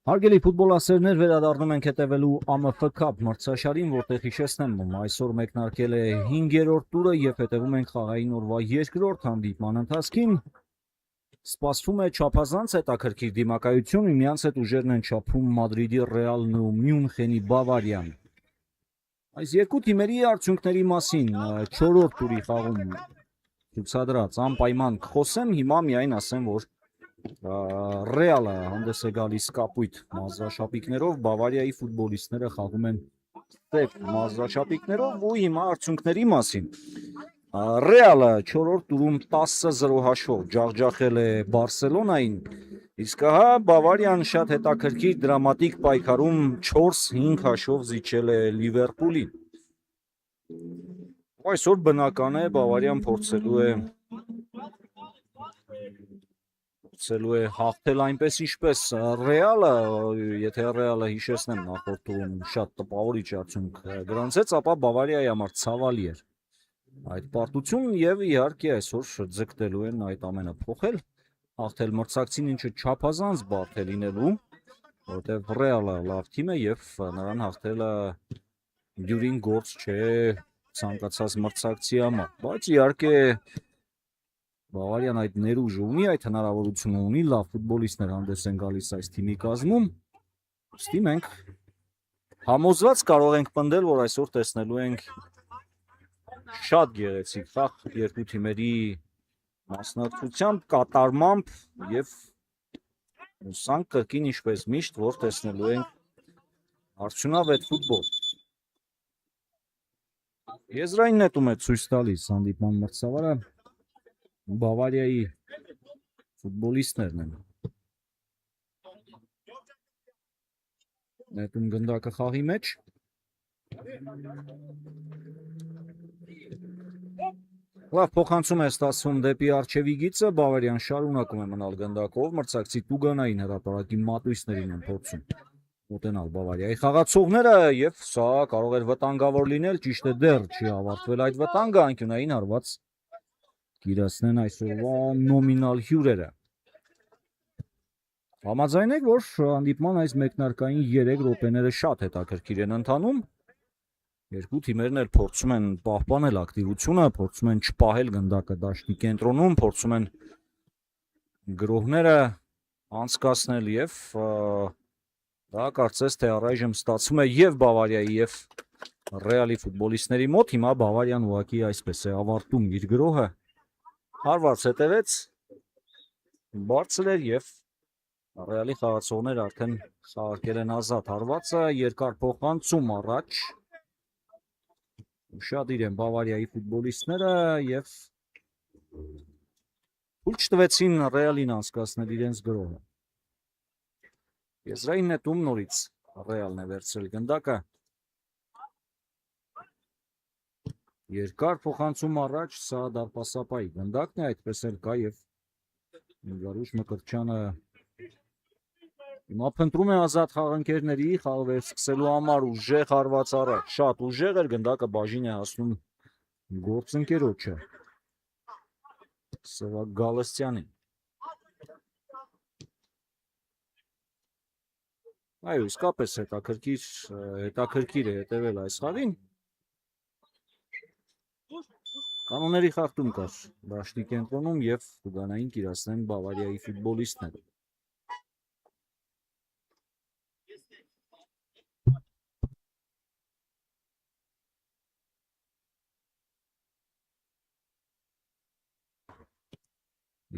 Հարգելի ֆուտբոլասերներ, վերադառնում ենք հետևելու ԱՄՖ Cup մրցաշարին, որտեղ հիշեցնեմ, այսօր մեկնարկել է 5-րդ տուրը եւ հետևում ենք խաղային օրվա 2-րդ հանդիպման ընթացքին։ Սպասվում է չափազանց հետաքրքիր դիմակայություն, միմյանց հետ ուժերն են չափում Մադրիդի Ռեալն ու Մյունխենի Բավարիան։ Այս երկու թիմերի արդյունքների մասին 4-րդ տուրի խաղում ցուցադրած անպայման կխոսեմ, հիմա միայն ասեմ, որ Ռեալը հանդես է գալիս կապույտ մազաշապիկներով, Բավարիայի ֆուտբոլիստները խաղում են սև մազաշապիկներով ու հիմա արդյունքների մասին։ Ռեալը 4-րդ տուրում 10-0 հաշվով ջախջախել է Բարսելոնային, իսկ հա Բավարիան շատ հետաքրքիր դրամատիկ պայքարում 4-5 հաշվով զիջել է Լիվերպուլին։ Այսօր բնական է Բավարիան փորձելու է հաղթել այնպես ինչպես Ռեալը, եթե Ռեալը հիշեցնեմ նախորդ տուրում շատ տպավորիչ արդյունք գրանցեց, ապա Բավարիայի համար ցավալի էր այդ պարտությունն եւ իհարկե այսօր ձգտելու են այդ ամենը փոխել, հաղթել մրցակցին, ինչը չափազանց բարդ է լինելու, որովհետեւ Ռեալը լավ թիմ է եւ նրան հաղթելը դյուրին գործ չէ ցանկացած մրցակցի համար, բայց իհարկե Բավարիան այդ ներուժը ունի, այդ հնարավորությունը ունի, լավ ֆուտբոլիստներ հանդես են գալիս այս թիմի կազմում, ուստի մենք համոզված կարող ենք պնդել, որ այսօր տեսնելու ենք շատ գեղեցիկ խաղ երկու թիմերի մասնակցությամբ, կատարմամբ եւ հուսանք կրկին ինչպես միշտ, որ տեսնելու ենք արդյունավետ ֆուտբոլ։ Եզրային նետում է ցույց տալիս հանդիպման մրցավարը Բավարիայի ֆուտբոլիստներն են։ Նետում գնդակը խաղի մեջ։ Լավ փոխանցում է ստացվում դեպի արջևի գիծը, Բավարիան շարունակում է մնալ գնդակով, մրցակցի Տուգանային հրապարակի մատույցներին են փորձում մոտենալ Բավարիայի խաղացողները եւ սա կարող էր վտանգավոր լինել, ճիշտ է դեռ չի ավարտվել այդ վտանգը, անկյունային հարված կիրացնեն այսօրվա նոմինալ հյուրերը։ Համաձայն եք, որ հանդիպման այս մեկնարկային 3 րոպեները շատ հետաքրքիր են ընթանում։ Երկու թիմերն էլ փորձում են պահպանել ակտիվությունը, փորձում են չպահել գնդակը դաշտի կենտրոնում, փորձում են գրոհները անցկացնել եւ դա կարծես թե առայժմ ստացվում է եւ Բավարիայի եւ Ռեալի ֆուտբոլիստների մոտ։ Հիմա Բավարիան ուղղակի այսպես է ավարտում իր գրոհը։ Հարված հետևեց, բարձր էր եւ Ռեալի խաղացողները արդեն շարքել են ազատ հարվածը, երկար փոխանցում առաջ։ Ուշադիր են Բավարիայի ֆուտբոլիստները եւ թույլ չտվեցին Ռեալին անցկացնել իրենց գրոհը։ Եզրային նետում նորից Ռեալն է վերցրել գնդակը։ Երկար փոխանցում առաջ, սա դարպասապայի գնդակն է, այդպես էլ կա եւ Գարուշ Մկրտչյանը հիմա փնտրում է ազատ խաղընկերների խաղը վերսկսելու համար ուժեղ հարված առաջ, շատ ուժեղ էր, գնդակը բաժին է հասնում գործընկերոջը Սևակ Գալստյանին։ Այո, իսկապես հետաքրքիր է հետևել այս խաղին։ Կանոնների խախտում կար դաշտի կենտրոնում եւ Տուգանային կիրացնեն Բավարիայի ֆուտբոլիստները։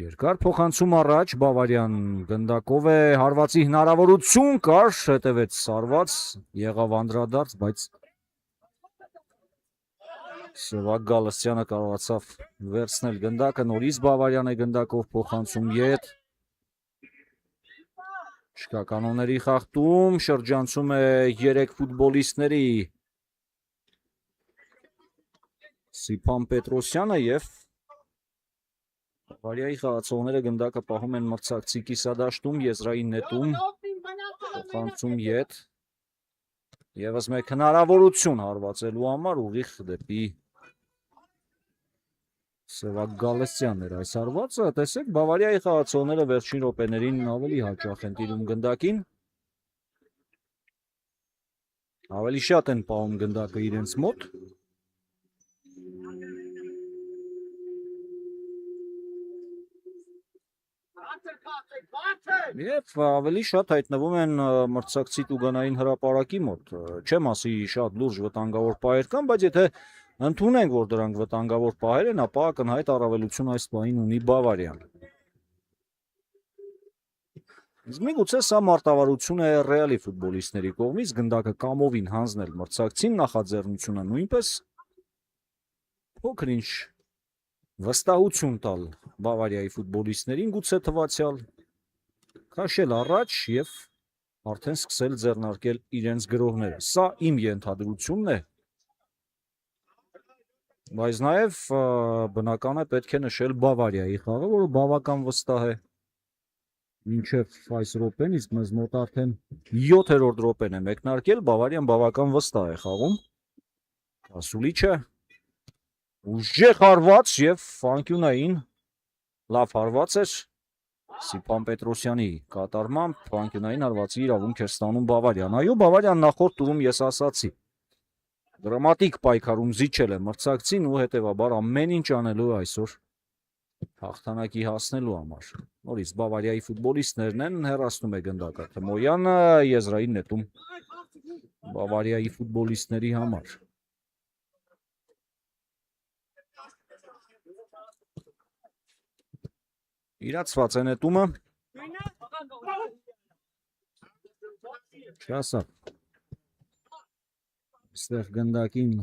Երկար փոխանցում առաջ, Բավարիան գնդակով է, հարվածի հնարավորություն կար, հետևեց հարված, եղավ անդրադարձ, բայց Սևակ Գալստյանը կարողացավ վերցնել գնդակը, նորից Բավարիան է գնդակով փոխանցում ետ։ Չկա կանոնների խախտում, շրջանցում է 3 ֆուտբոլիստների Սիփան Պետրոսյանը եւ Բավարիայի խաղացողները գնդակը պահում են մրցակցի կիսադաշտում, եզրային նետում, փոխանցում ետ։ Եվս մեկ հնարավորություն հարվածելու համար ուղիղ դեպի Սևակ Գալստյանն էր այս հարվածը, տեսեք Բավարիայի խաղացողները վերջին րոպեներին ավելի հաճախ են տիրում գնդակին, Ավելի շատ են պահում գնդակը իրենց մոտ։ Եվ ավելի շատ հայտնվում են մրցակցի տուգանային հրապարակի մոտ։ Չեմ ասի շատ լուրջ վտանգավոր պահեր կան, բայց եթե ընդունենք, որ դրանք վտանգավոր պահեր են, ապա ակնհայտ առավելություն այս պահին ունի Բավարիան։ Իսկ միգուցե սա մարտավարություն է Ռեալի ֆուտբոլիստների կողմից, գնդակը կամովին հանձնել մրցակցին, նախաձեռնությունը նույնպես փոքր-ինչ վստահություն տալ Բավարիայի ֆուտբոլիստներին գուցե թվացյալ, քաշել առաջ եւ արդեն սկսել ձեռնարկել իրենց գրողները։ Սա իմ ենթադրությունն է, բայց նաեւ բնական է պետք է նշել Բավարիայի խաղը, որը բավական վստահ է։ Մինչև այս րոպեն, իսկ մեզ մոտ արդեն 7-րդ րոպեն է մեկնարկել, Բավարիան բավական վստահ է խաղում։ Ասուլիչը ուժեղ հարված եւ անկյունային լավ հարված էր Սիփան Պետրոսյանի կատարմամբ անկյունային հարվածի իրավունք էր ստանում Բավարիան։ Այո, Բավարիան նախորդ տուրում ես ասացի, դրամատիկ պայքարում զիջել է մրցակցին ու հետեւաբար ամեն ինչ անելու այսօր հաղթանակի հասնելու համար։ Նորից Բավարիայի ֆուտբոլիստներն են, հեռացնում է գնդակը Թմոյանը, եզրային նետում Բավարիայի ֆուտբոլիստների համար։ Իրացված է նետումը։ Չասա։ Այստեղ գնդակին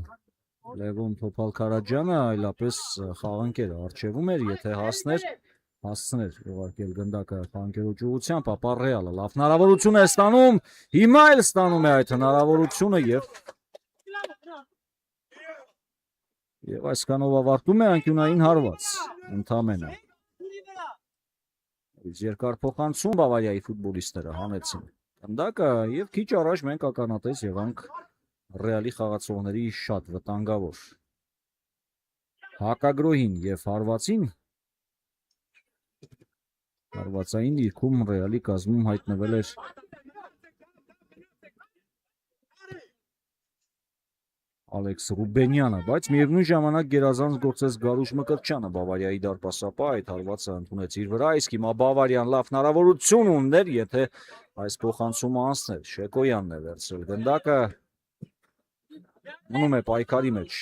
Լևոն Թոփալ-Քարաջյանը այլապես խաղանքերը արժևում էր, եթե հասցներ ուղարկել գնդակը խաղանքերոջ ուղղությամբ, ապա Ռեալը լավ հնարավորություն է ստանում, հիմա էլ ստանում է այդ հնարավորությունը եւ այսքանով ավարտում է անկյունային հարված ընդամենը։ Երկար փոխանցում Բավարիայի ֆուտբոլիստները հանեցին գնդակը եւ քիչ առաջ մենք ականատես եղանք Ռեալի խաղացողների շատ վտանգավոր հակագրոհին եւ հարվածային դիրքում Ռեալի կազմում հայտնվել էր Ալեքս Ռուբենյանը, բայց միևնույն ժամանակ գերազանց գործեց Գարուշ Մկրտչյանը, Բավարիայի դարպասապահ, այդ հարվածը ընդունեց իր վրա, իսկ հիմա Բավարիան լավ հնարավորություն ուներ, եթե այս փոխանցումը անցներ, Շեկոյանն է վերցրել գնդակը, մնում է պայքարի մեջ,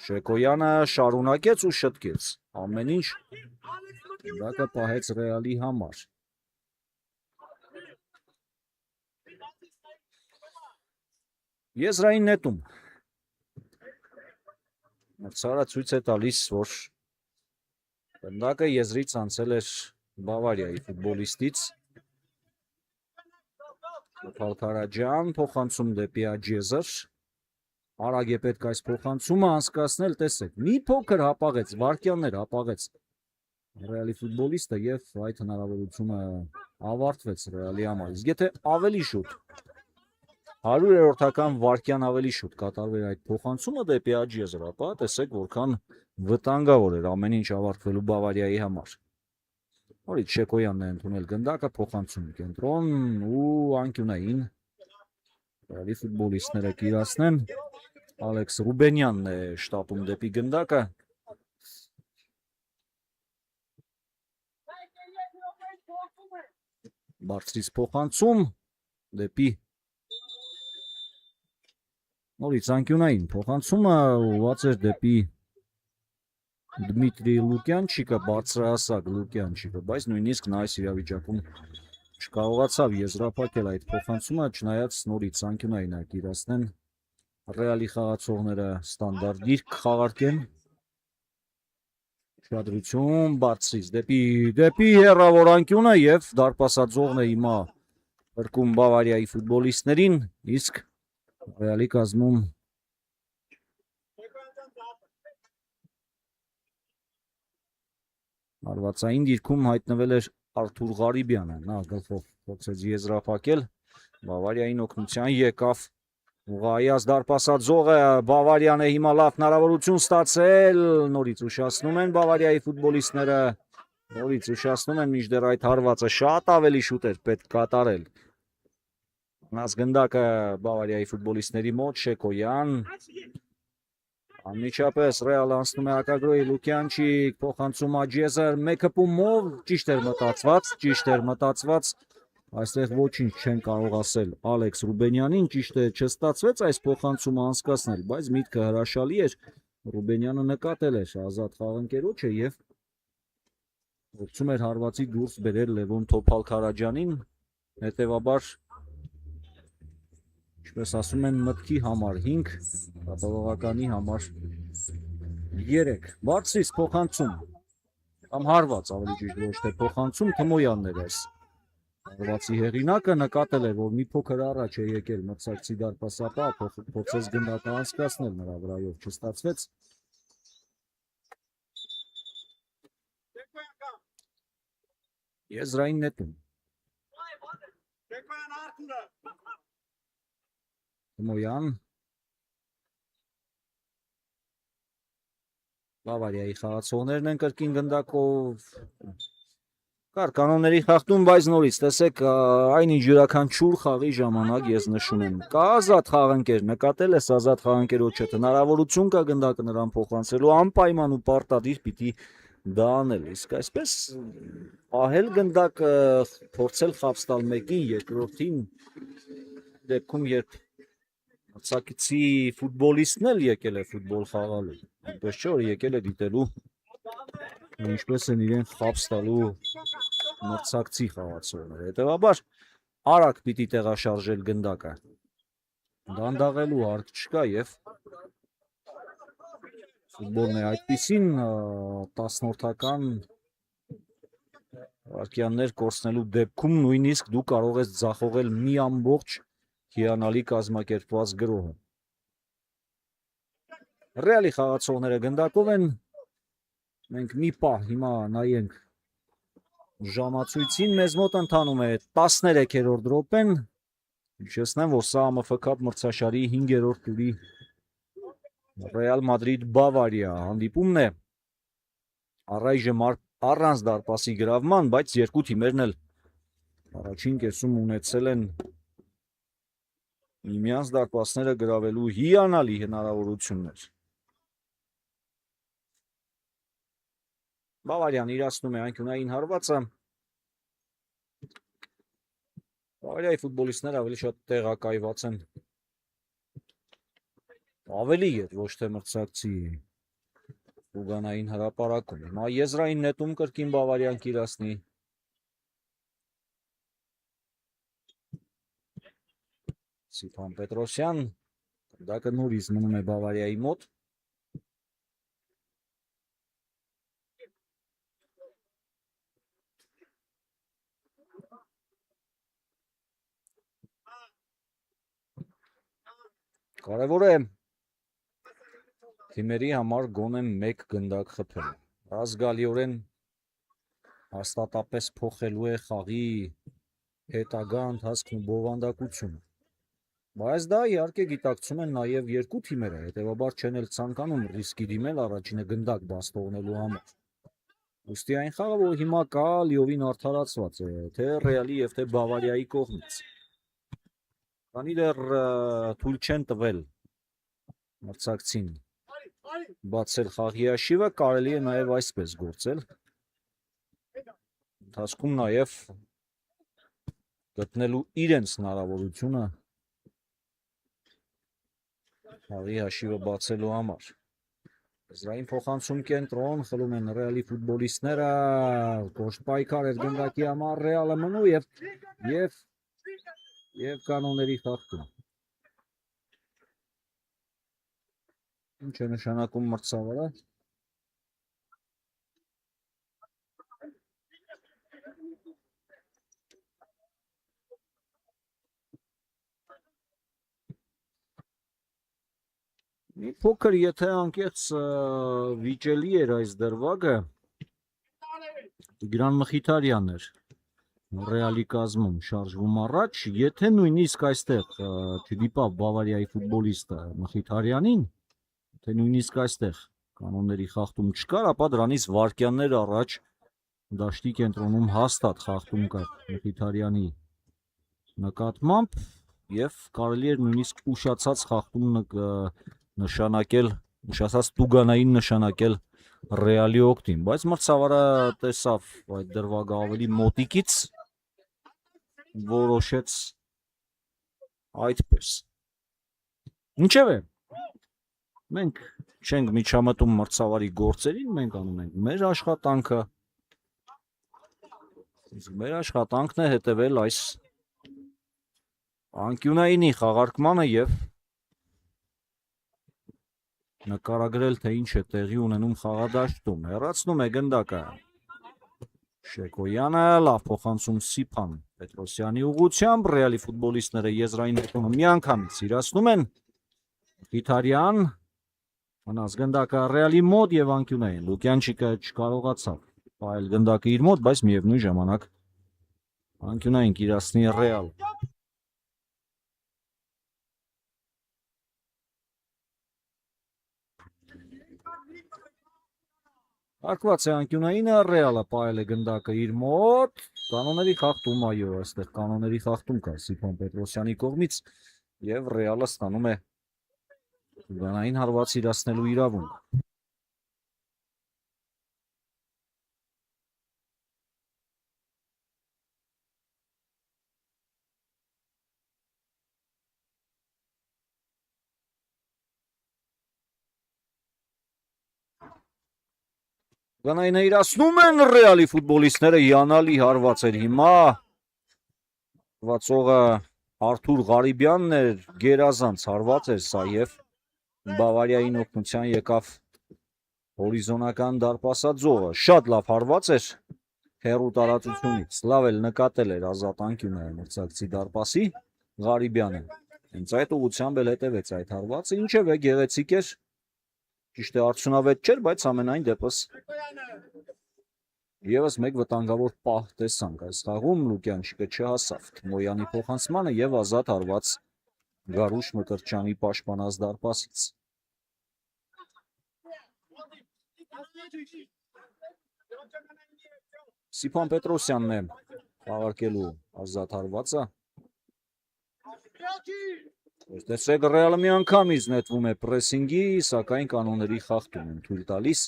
Շեկոյանը շարունակեց ու շտկեց, ամեն ինչ գնդակը պահեց Ռեալի համար։ Եզրային նետում Մրցարը ցույց է տալիս, որ գնդակը եզրից անցել էր Բավարիայի ֆուտբոլիստից։ Թոփալ-Քարաջյան փոխանցում դեպի Աջեզր։ Արագ է պետք այս փոխանցումը անցկացնել, տեսեք, մի փոքր հապաղեց, վարկյաններ հապաղեց Ռեալի ֆուտբոլիստը եւ այդ հնարավորությունը ավարտվեց Ռեալի համար։ Իսկ եթե ավելի շուտ 100-րդական վարկյան ավելի շուտ կատարվեր այդ փոխանցումը դեպի Աջեզր, ապա տեսեք որքան վտանգավոր էր ամեն ինչ ավարտվելու Բավարիայի համար։ Նորից Շեկոյանն է ընդունել գնդակը, փոխանցում կենտրոն ու անկյունային Ռեալի ֆուտբոլիստները կիրացնեն։ Ալեքս Ռուբենյանն է շտապում դեպի գնդակը։ Բարձրից փոխանցում դեպի Նորից անկյունային փոխանցումը ուղղված էր դեպի Դմիտրի Լուկյանչիկը, բարձրահասակ Լուկյանչիկը, բայց նույնիսկ նա այս իրավիճակում չկարողացավ եզրափակել այդ փոխանցումը, չնայած նորից անկյունային ակիրացնեն Ռեալի խաղացողները ստանդարտ դիրք խաղարկեն։ Շադրություն բարձրից դեպի հեռավոր անկյունը եւ դարպասաձողն է հիմա փրկում Բավարիայի ֆուտբոլիստներին, իսկ Ռեալի կազմում հարվածային դիրքում հայտնվել էր Արթուր Ղարիբյանը, նա գլխով փորձեց եզրափակել, Բավարիային օգնության եկավ ուղղայաց դարպասաձողը, Բավարիան է հիմա լավ հնարավորություն ստացել, նորից ուշացնում են Բավարիայի ֆուտբոլիստները, նորից ուշացնում են, մինչդեռ այդ հարվածը շատ ավելի շուտ էր պետք կատարել։ Ազգնդակը Բավարիայի ֆուտբոլիստների մոտ Շեկոյան անմիջապես Ռեալ անցնում է հակագրոյի Լուկյանչիկ փոխանցում Աջեզեր մեկը պումով ճիշտ էր մտածված այստեղ ոչինչ չեն կարող ասել Ալեքս Ռուբենյանին ճիշտ է չստացվեց այս փոխանցումը անցկացնել բայց միտքը հրաշալի էր Ռուբենյանը նկատել էր ազատ խաղընկերոջը եւ փորձում էր հարվածի դուրս բերել Լևոն Թոփալ-Քարաջյանին հետեւաբար ինչպես ասում են մտքի համար 5 ապավողականի համար 3 բարձրից փոխանցում կամ հարված ավելի ճիշտ ոչ թե փոխանցում Թմոյանն էր այս հարվածի հեղինակը նկատել է որ մի փոքր առաջ է եկել մրցակցի դարպասապահ փորձեց գնդակը անցկացնել նրա վրայով չստացվեց Եզրային նետում Թմոյան Բավարիայի խաղացողներն են կրկին գնդակով կար կանոնների խախտում բայց նորից տեսեք այնինչ յուրաքանչյուր խաղի ժամանակ ես նշում եմ կա ազատ խաղընկեր նկատել ես ազատ խաղընկերոջը հնարավորություն կա գնդակը նրան փոխանցելու անպայման ու պարտադիր պիտի դա անել իսկ այսպես ահել գնդակը փորձել խաբս տալ մեկին երկրորդին դեպքում երբ մրցակցի ֆուտբոլիստն էլ եկել է ֆուտբոլ խաղալու այնպես չէ որ եկել է դիտելու ինչպես են իրեն խաբս տալու մրցակցի խաղացողները հետևաբար արագ պիտի տեղաշարժել գնդակը դանդաղելու հարկ չկա եւ ֆուտբոլն է այդպիսին 10-որդական վարկյաններ կորցնելու դեպքում նույնիսկ դու կարող ես ձախողել մի ամբողջ հիանալի կազմակերպված գրոհը Ռեալի խաղացողները գնդակով են մենք մի պահ հիմա նայենք ժամացույցին մեզ մոտ ընթանում է 13-րդ րոպեն հիշեցնեմ որ սա ԱՄՖԿ մրցաշարի 5-րդ տուրի Ռեալ Մադրիդ Բավարիա հանդիպումն է առայժմ առանց դարպասի գրավման բայց երկու թիմերն էլ առաջին կեսում ունեցել են միմյանց դարպասները գրավելու հիանալի հնարավորություններ Բավարիան իրացնում է անկյունային հարվածը Բավարիայի ֆուտբոլիստները ավելի շատ տեղակայված են ավելի ետ ոչ թե մրցակցի ուգանային հրապարակում հիմա եզրային նետում կրկին Բավարիան կիրացնի Սիփան Պետրոսյան գնդակը նորից մնում է Բավարիայի մոտ Կարևոր է թիմերի համար գոնե մեկ գնդակ խփել ազգալիորեն հաստատապես փոխելու է խաղի հետագա ընթացքն ու բովանդակությունը բայց դա իհարկե գիտակցում են նաև երկու թիմերը հետևաբար չեն էլ ցանկանում ռիսկի դիմել առաջինը գնդակ բաց թողնելու համար ուստի այն խաղը որ հիմա կա լիովին արդարացված է թե Ռեալի եւ թե Բավարիայի կողմից քանի դեռ թույլ չեն տվել մրցակցին բացել խաղի հաշիվը կարելի է նաև այսպես գործել ընթացքում նաև գտնելու իրենց հնարավորությունը խաղի հաշիվը բացելու համար Զրային փոխանցում կենտրոն խլում են Ռեալի ֆուտբոլիստները կոշտ պայքար էր գնդակի համար Ռեալը մնու եւ կանոնների խախտում Ինչ է նշանակում մրցավարը Մի փոքր եթե անկեղծ վիճելի էր այս դրվագը Տիգրան Մխիթարյանն էր Ռեալի կազմում շարժվում առաջ եթե նույնիսկ այստեղ չդիպավ Բավարիայի ֆուտբոլիստը Մխիթարյանին թե նույնիսկ այստեղ կանոնների խախտում չկար ապա դրանից վարկյաններ առաջ դաշտի կենտրոնում հաստատ խախտում կար Մխիթարյանի նկատմամբ Եվ կարելի էր նույնիսկ ուշացած խախտում նշանակել, ուշացած տուգանային նշանակել Ռեալի օգտին, բայց մրցավարը տեսավ այդ դրվագը ավելի մոտիկից, որոշեց այդպես։ Ինչևէ, մենք չենք միջամտում մրցավարի գործերին, մենք անում ենք մեր աշխատանքը, մեր աշխատանքն է հետևել այս անկյունայինի խաղարկմանը և նկարագրել, թե ինչ է տեղի ունենում խաղադաշտում, հեռացնում է գնդակը Շեկոյանը, լավ փոխանցում Սիփան Պետրոսյանի ուղղությամբ, Ռեալի ֆուտբոլիստները եզրային հետումը միանգամից իրացնում են, Խիթարյան, մնաց գնդակը Ռեալի մոտ և անկյունային, Լուկյանչիկը չկարողացավ պահել գնդակը իր մոտ, բայց միևնույն ժամանակ անկյունային կիրացնի Ռեալ։ Հարկված է անկյունայինը, Ռեալը պահել է գնդակը իր մոտ, կանոնների խախտում, այո, այստեղ կանոնների խախտում կա Սիփոն Պետրոսյանի կողմից և Ռեալը ստանում է տուգանային հարված իրացնելու իրավունք։ Տուգանայինը իրացնում են Ռեալի ֆուտբոլիստները, հիանալի հարված էր հիմա, հարվածողը Արթուր Ղարիբյանն էր, գերազանց հարված էր սա և Բավարիային օգնության եկավ հորիզոնական դարպասաձողը, շատ լավ հարված էր հեռու տարածությունից, լավ էլ նկատել էր ազատ անկյունը մրցակցի դարպասի Ղարիբյանը, հենց այդ ուղղությամբ էլ հետևեց այդ հարվածը, ինչևէ գեղեցիկ էր, ճիշտ է արդյունավետ չէր, բայց ամենայն դեպս ևս մեկ վտանգավոր պահ տեսանք այս խաղում, Լուկյանչիկը չհասավ Թմոյանի փոխանցմանը և ազատ հարված Գարուշ Մկրտչյանի պաշտպանած դարպասից։ Սիփան Պետրոսյանն է խաղարկելու ազատ հարվածը։ Տեսեք, Ռեալը միանգամից նետվում է պրեսինգի, սակայն կանոնների խախտում են թույլ տալիս,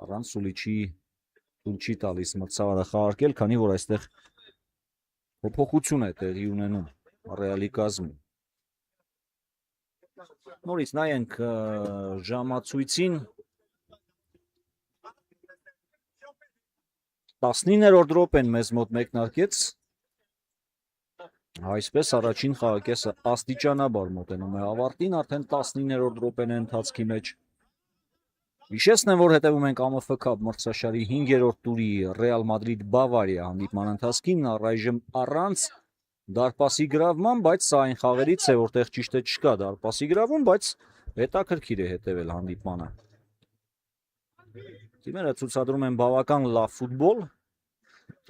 առանց սուլիչի թույլ չի տալիս մրցավարը խաղարկել, քանի որ այստեղ փոփոխություն է տեղի ունենում Ռեալի կազմում։ Նորից նայենք ժամացույցին, 19-րդ րոպեն մեզ մոտ մեկնարկեց, այսպես առաջին խաղակեսը աստիճանաբար մոտենում է ավարտին, արդեն 19-րդ րոպեն է ընթացքի մեջ։ Հիշեցնեմ, որ հետևում ենք AMFK մրցաշարի 5-րդ տուրի Ռեալ Մադրիդ Բավարիա հանդիպման ընթացքին, առայժմ առանց դարպասի գրավման, բայց սա այն խաղերից է, որտեղ ճիշտ է չկա դարպասի գրավում, բայց հետաքրքիր է հետևել հանդիպմանը։ Թիմերը ցուցադրում են բավական լավ ֆուտբոլ,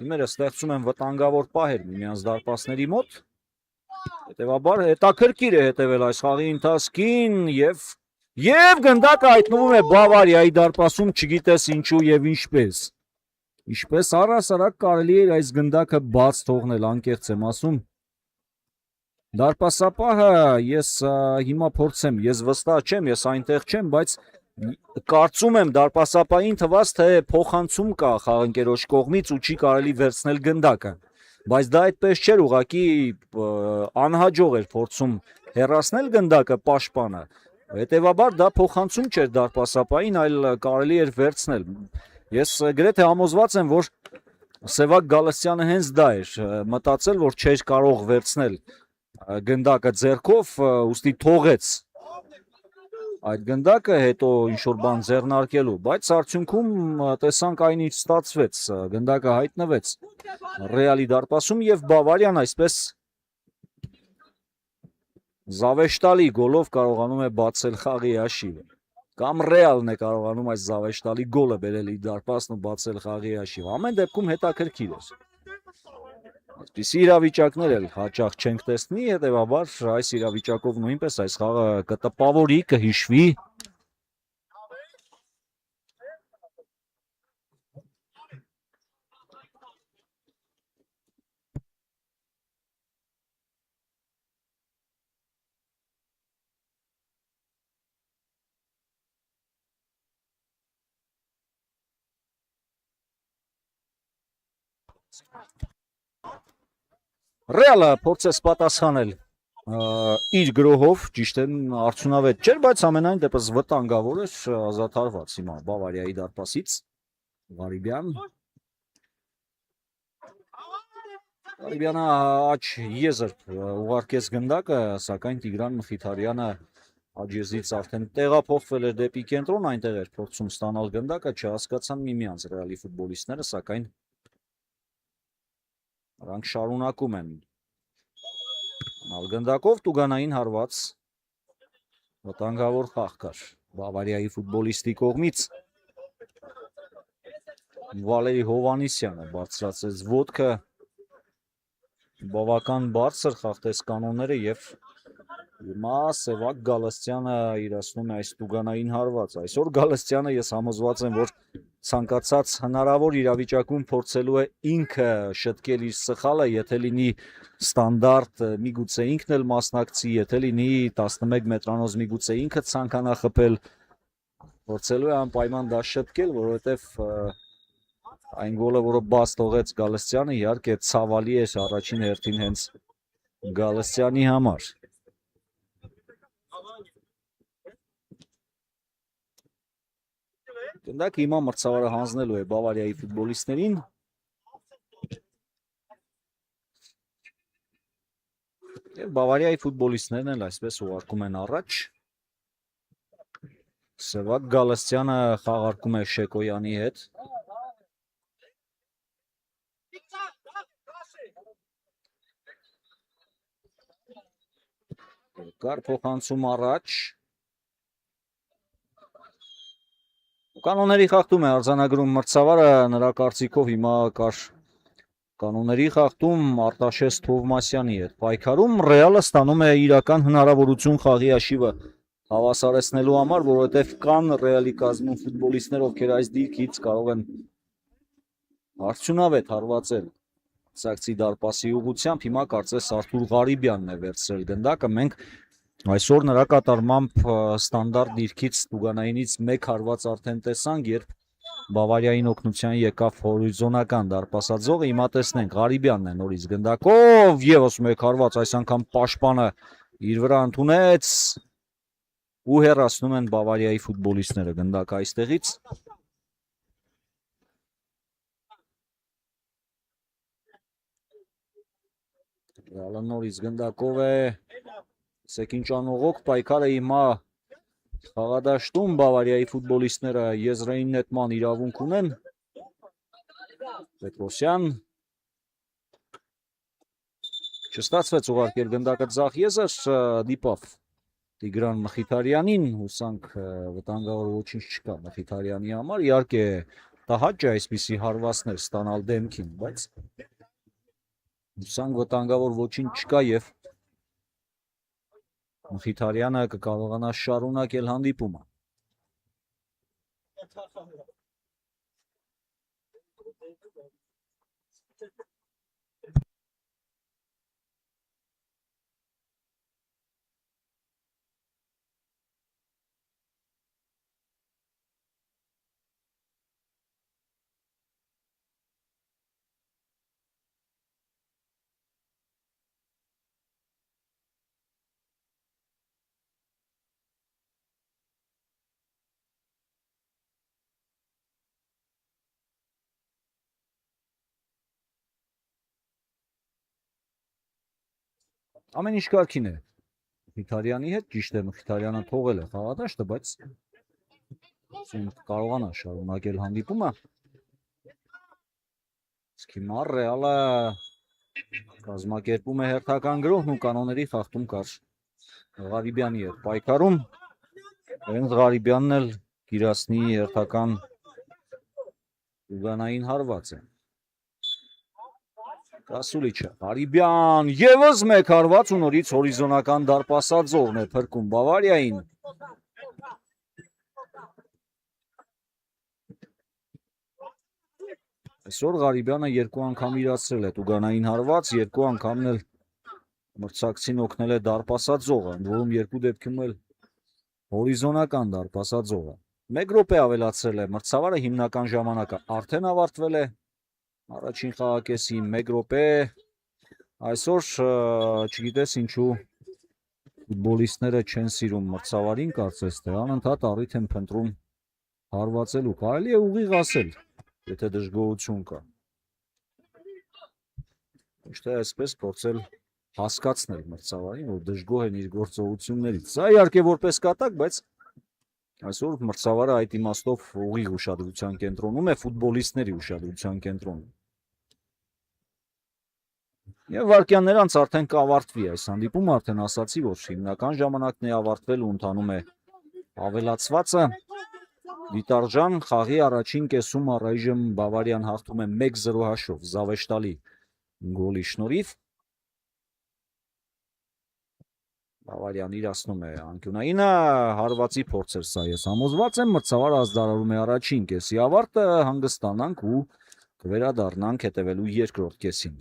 թիմերը ստեղծում են վտանգավոր պահեր միմյանց դարպասների մոտ, հետևաբար հետաքրքիր է հետևել այս խաղի ընթացքին և գնդակը հայտնվում է Բավարիայի դարպասում, չգիտես ինչու և ինչպես։ Ինչպես առհասարակ կարելի է այս գնդակը բաց թողնել, անկեղծ եմ ասում։ Դարպասապահը ես հիմա փորձեմ, ես վստահ չեմ, ես այնտեղ չեմ, բայց կարծում եմ դարպասապահին թվաց, թե փոխանցում կա խաղընկերոջ կողմից ու չի կարելի վերցնել գնդակը, բայց դա այդպես չէր, ուղղակի անհաջող էր փորձում հեռացնել գնդակը պաշտպանը, հետևաբար դա փոխանցում չէր դարպասապահին, այլ կարելի էր վերցնել։ Ես գրեթե համոզված եմ, որ Սևակ Գալստյանը հենց դա էր մտածել, որ չէր կարող վերցնել գնդակը ձեռքով, ուստի թողեց այդ գնդակը, հետո ինչ-որ բան ձեռնարկելու, բայց արդյունքում տեսանք այն ինչ ստացվեց, գնդակը հայտնվեց Ռեալի դարպասում և Բավարիան այսպես զավեշտալի գոլով կարողանում է բացել խաղի հաշիվը, կամ Ռեալն է կարողանում այս զավեշտալի գոլը բերել իր դարպասն ու բացել խաղի հաշիվը, ամեն դեպքում հետաքրքիր էր։ Այսպիսի իրավիճակներ էլ հաճախ չենք տեսնի, հետևաբար այս իրավիճակով նույնպես այս խաղը կտպավորի, կհիշվի։ Ռեալը փորձեց պատասխանել իր գրոհով, ճիշտ է, արդյունավետ չէր, բայց ամենայն դեպս վտանգավոր էր, ազատարված հիմա Բավարիայի դարպասից Ղարիբյանը աչ եզրբ ուղարկեց գնդակը, սակայն Տիգրան Մխիթարյանը աջեզից արդեն տեղափոխվել էր դեպի կենտրոն, այնտեղ էր փորձում ստանալ գնդակը, չհասկացան միմյանց Ռեալի ֆուտբոլիստները, սակայն նրանք շարունակում են գնդակով տուգանային հարված վտանգավոր խաղ կար Բավարիայի ֆուտբոլիստի կողմից Վալերի Հովանիսյանը բարձրացրեց ոտքը բավական բարձր խախտեց կանոնները եւ հիմա Սևակ Գալստյանը իրացնում է այս տուգանային հարված այսօր Գալստյանը ես համոզված եմ որ ցանկացած հնարավոր իրավիճակում փորձելու է ինքը շտկել իր սխալը եթե լինի ստանդարտ միգուցե ինքն էլ մասնակցի եթե լինի 11 մետրանոց միգուցե ինքը ցանկանա խփել փորձելու է անպայման դա շտկել որովհետեւ այն գոլը, որը բաց թողեց Գալստյանը, իհարկե ցավալի է առաջին հերթին հենց Գալստյանի համար։ Գնդակը հիմա մրցավարը հանձնելու է Բավարիայի ֆուտբոլիստներին։ Եվ Բավարիայի ֆուտբոլիստներն էլ այսպես ուղարկում են առաջ։ Սևակ Գալստյանը խաղարկում է Շեկոյանի հետ։ Կար փոխանցում առաջ կանոնների խախտում է արձանագրում մրցավարը նրա կարծիքով հիմա կար կանոնների խախտում Արտաշես Թովմասյանի հետ պայքարում Ռեալը ստանում է իրական հնարավորություն խաղի հաշիվը հավասարեցնելու համար որովհետև կան Ռեալի կազմում ֆուտբոլիստներ ովքեր այս դիրքից կարող են արդյունավետ հարվածել Սակցի դարպասի ուղղությամբ հիմա կարծես Արթուր Ղարիբյանն է վերցրել գնդակը մենք այսօր նրա կատարմամբ ստանդարտ դիրքից տուգանայինից մեկ հարված արդեն տեսանք երբ Բավարիային օգնության եկավ հորիզոնական դարպասաձողը հիմա տեսնենք Ղարիբյանն է նորից գնդակով եւս մեկ հարված այս անգամ պաշտպանը իր վրա ընդունեց ու հեռացնում են Բավարիայի ֆուտբոլիստները գնդակը այստեղից Ռեալը նորից գնդակով է Սեկինճանողոք պայքարը հիմա խաղադաշտում Բավարիայի ֆուտբոլիստները եզրային նետման իրավունք ունեն Պետրոսյան չստացվեց ուղարկել գնդակը ձախ եզր դիպավ Տիգրան Մխիթարյանին հուսանք վտանգավոր ոչինչ չկա Մխիթարյանի համար իհարկե տհաճ է այսպիսի հարվածներ ստանալ դեմքին բայց Հուսանք վտանգավոր ոչինչ չկա եւ Մխիթարյանը կկարողանա շարունակել հանդիպումը Ամեն ինչ կարգին է Մխիթարյանի հետ ճիշտ է Մխիթարյանը թողել է խաղադաշտը բայց կարողանա շարունակել հանդիպումը իսկ հիմա Ռեալը կազմակերպում է հերթական գրոհն ու կանոնների խախտում կար Ղարիբյանի հետ պայքարում հենց Ղարիբյանն էլ կիրացնի հերթական ուղանային հարված է Կասուլիչը, Ղարիբյան, եւս մեկ հարված ու նորից հորիզոնական դարպասաձողն է փրկում Բավարիային Այսօր Ղարիբյանը երկու անգամ իրացրել է տուգանային հարված, երկու անգամն էլ մրցակցին օգնել է դարպասաձողը, ընդ որում երկու դեպքում էլ հորիզոնական դարպասաձողը։ 1 րոպե ավելացրել է մրցավարը հիմնական ժամանակը արդեն ավարտվել է Առաջին խաղակեսի 1 րոպե այսօր չգիտես ինչու ֆուտբոլիստները չեն սիրում մրցավարին կարծես թե անընդհատ առիթ են փնտրում հարվածելու կարելի է ուղիղ ասել եթե դժգոհություն կա ոչ թե այսպես փորձել հասկացնել մրցավարին որ դժգոհ են իր գործողություններից սա իհարկե որպես կատակ բայց այսօր մրցավարը այդ իմաստով ուղիղ ուշադրության կենտրոնում է ֆուտբոլիստների ուշադրության կենտրոնում Եվ վարկյաններ անց արդեն կավարտվի այս հանդիպումը, արդեն ասացի, որ հիմնական ժամանակն է ավարտվել ու ընթանում է ավելացվածը։ Դիտարժան խաղի առաջին կեսում առայժմ Բավարիան հաղթում է 1-0 հաշվով Զավեշտալի գոլի շնորհիվ։ Բավարիան իրացնում է անկյունայինը, հարվածի փորձ էր սա, ես համոզված եմ, մրցավարը ազդարարում է առաջին կեսի ավարտը, հանգստանանք ու կվերադառնանք հետևելու երկրորդ կեսին։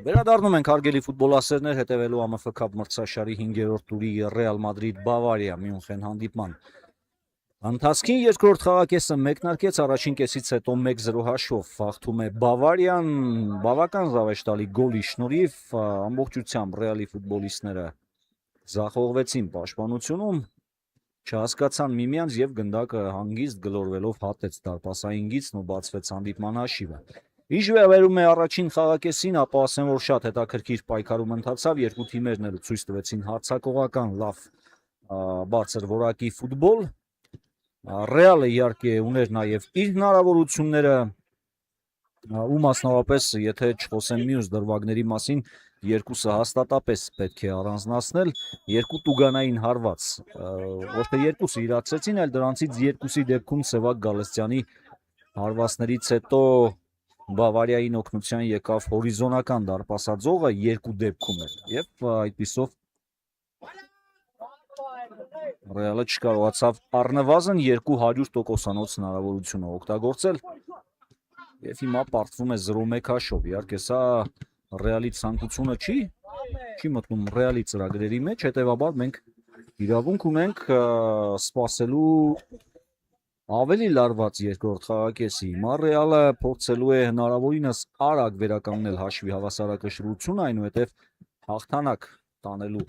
Վերադառնում ենք հարգելի ֆուտբոլասերներ հետևելու AMF Cup մրցաշարի 5-րդ տուրի Ռեալ Մադրիդ Բավարիա Մյունխեն հանդիպման ընթացքին երկրորդ խաղակեսը մեկնարկեց առաջին կեսից հետո 1-0 հաշվով հաղթում է Բավարիան բավական զավեշտալի գոլի շնորհիվ ամբողջությամբ Ռեալի ֆուտբոլիստները ձախողվեցին պաշտպանությունում չհասկացան միմյանց եւ գնդակը հանգիստ գլորվելով հատեց դարպասային գիծն ու բացվեց հանդիպման հաշիվը Ինչ վերաբերում է առաջին խաղակեսին, ապա ասեմ, որ շատ հետաքրքիր պայքարում ընթացավ, երկու թիմերն էլ ցույց տվեցին հարձակողական լավ բարձր որակի ֆուտբոլ։ Ռեալը իհարկե ուներ նաև իր հնարավորությունները ու մասնավորապես, եթե չխոսեմ մյուս դրվագների մասին, երկուսը հաստատապես պետք է առանձնացնել, երկու տուգանային հարված, ոչ թե երկուսը իրացրեցին, այլ դրանցից երկուսի դեպքում Սևակ Գալստյանի հարվածներից հետո Բավարիային օգնության եկավ հորիզոնական դարպասաձողը երկու դեպքում էլ, եւ այդպիսով Ռեալը չկարողացավ առնվազն 200%-անոց հնարավորությունը օգտագործել եւ հիմա պարտվում է 0-1 հաշվով, իհարկե սա Ռեալի ցանկությունը չի մտնում Ռեալի ծրագրերի մեջ, հետեւաբար մենք իրավունք ունենք սպասելու ավելի լարված երկրորդ խաղակեսի։ Հիմա Ռեալը փորձելու է հնարավորինս արագ վերականգնել հաշվի հավասարակշռությունը, այնուհետև հաղթանակ տանելու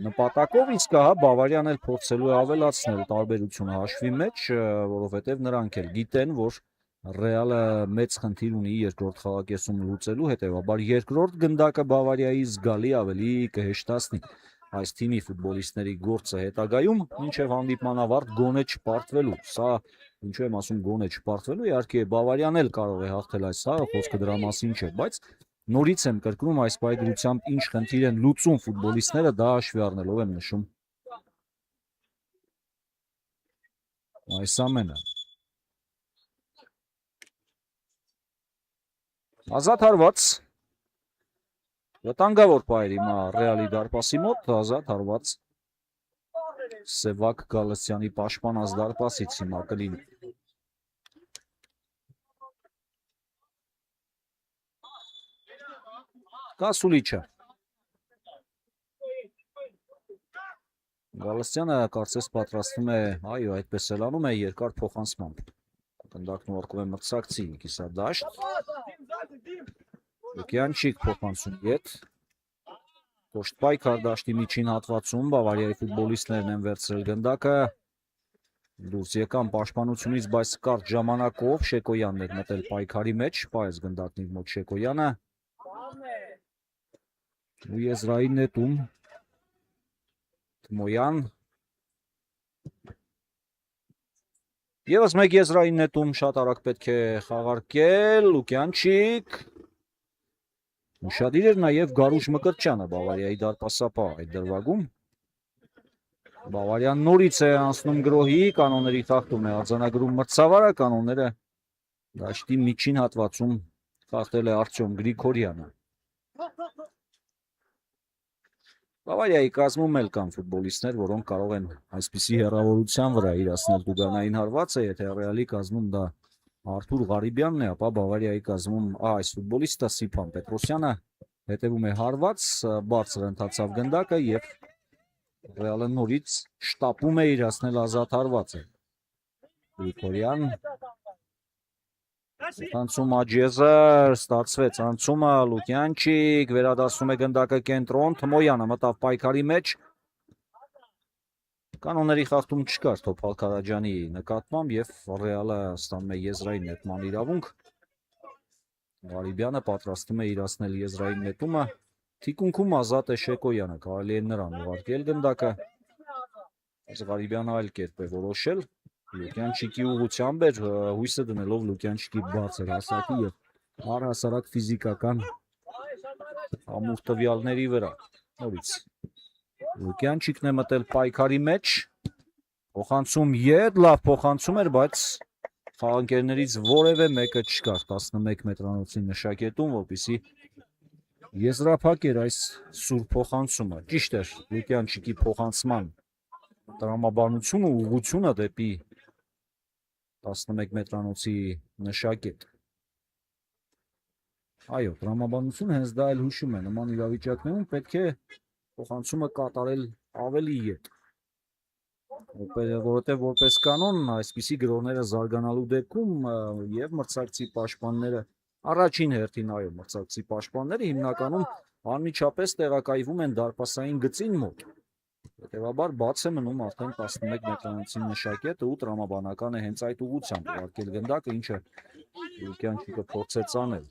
նպատակով, իսկ հա Բավարիան էլ փորձելու է ավելացնել տարբերությունը հաշվի մեջ, որովհետև նրանք էլ գիտեն, որ Ռեալը մեծ խնդիր ունի երկրորդ խաղակեսում լուծելու, հետեւաբար երկրորդ գնդակը Բավարիայի զգալի ավելի կհեշտացնի այս թիմի ֆուտբոլիստների գործը հետագայում, մինչև հանդիպման ավարտ գոնե չպարտվելու։ Սա ինչու եմ ասում գոնե չպարտվելու, իհարկե Բավարիան էլ կարող է հաղթել այս խաղը, խոսքը դրա մասին չէ, բայց նորից եմ կրկնում այս պայգրությամբ ինչ խնդիր են լուծում ֆուտբոլիստները, դա հաշվի առնելով եմ նշում այս ամենը։ Ազատ հարված վտանգավոր պայր հիմա Ռեալի դարպասի մոտ, ազատ հարված Սևակ Գալստյանի պաշտպանած դարպասից հիմա կլինի։ Կասուլիչը Գալստյանը կարծես պատրաստվում է, այո, այդպես էլ անում է երկար փոխանցմամբ։ Գնդակն ուղարկում է մրցակցի կիսադաշտ։ Լուկյանչիկ փոխանցում ետ։ Կոշտ պայքար դաշտի միջին հատվածում Բավարիայի ֆուտբոլիստներն են վերցրել գնդակը։ Դուրս եկան պաշտպանությունից, բայց կարճ ժամանակով Շեկոյանն էր մտել պայքարի մեջ, պայեց գնդակն իր մոտ Շեկոյանը։ Ու եզրային նետում Թմոյան։ Եվս մեկ եզրային նետում շատ արագ պետք է խաղարկել, Լուկյանչիկ։ Ուշադիր էր նաև Գարուշ Մկրտչյանը Բավարիայի դարպասապահ այդ դրվագում։ Բավարիան նորից է անցնում գրոհի, կանոնների խախտում է արձանագրում մրցավարը, կանոնները դաշտի միջին հատվածում խախտել է Արտյոմ Գրիգորյանը։ Բավարիայի կազմում էլ կան ֆուտբոլիստներ, որոնք կարող են այսպիսի հեռավորության վրա իրացնել տուգանային հարվածը, եթե Ռեալի կազմում դա Արթուր Ղարիբյանն է, ապա Բավարիայի կազմում այս ֆուտբոլիստը Սիփան Պետրոսյանը հետևում է հարված, բարձր ընթացավ գնդակը եւ Ռեալը նորից շտապում է իրացնել ազատ հարվածը։ Գրիգորյան Անցում Աջեզը, ստացվեց անցումը, Լուկյանչիկ, վերադասում է գնդակը կենտրոն, Թմոյանը մտավ պայքարի մեջ։ Կանոնների խախտում չկար Թոփալ Քարաջյանի նկատմամբ եւ Ռեալը ստանում է եզրային նետման իրավունք։ Ղարիբյանը պատրաստվում է իրացնել եզրային նետումը։ Թիկունքում ազատ է Շեկոյանը, կարելի է նրան ուղարկել գնդակը։ Ղարիբյանը այլ կերպ է որոշել։ Լուկյանչիկի ուղղությամբ էր հույսը դնելով Լուկյանչիկի բարձր հասակի եւ առհասարակ ֆիզիկական ամուր տվյալների վրա։ Նորից Լուկյանչիկն է մտել պայքարի մեջ, փոխանցում ետ, լավ փոխանցում էր, բայց խաղանկերներից որևէ մեկը չկար 11 մետրանոցի նշակետում, որպեսզի եզրափակեր այս սուր փոխանցումը։ Ճիշտ էր Լուկյանչիկի փոխանցման տրամաբանությունը, ուղղությունը դեպի 11 մետրանոցի նշակետ։ Այո, տրամաբանություն հենց դա էլ հուշում է, նման իրավիճակներում պետք է փոխանցումը կատարել ավելի ետ։ Որովհետև որպես կանոն այսպիսի գրոհները զարգանալու դեպքում եւ մրցակցի պաշտպանները առաջին հերթին այո, մրցակցի պաշտպանները հիմնականում անմիջապես տեղակայվում են դարպասային գծին մոտ։ Հետևաբար բաց է մնում արդեն 11 մետրանոցի նշակետը ու տրամաբանական է հենց այդ ուղղությամբ ուղարկել գնդակը, ինչը Լուկյանչիկը փորձեց անել։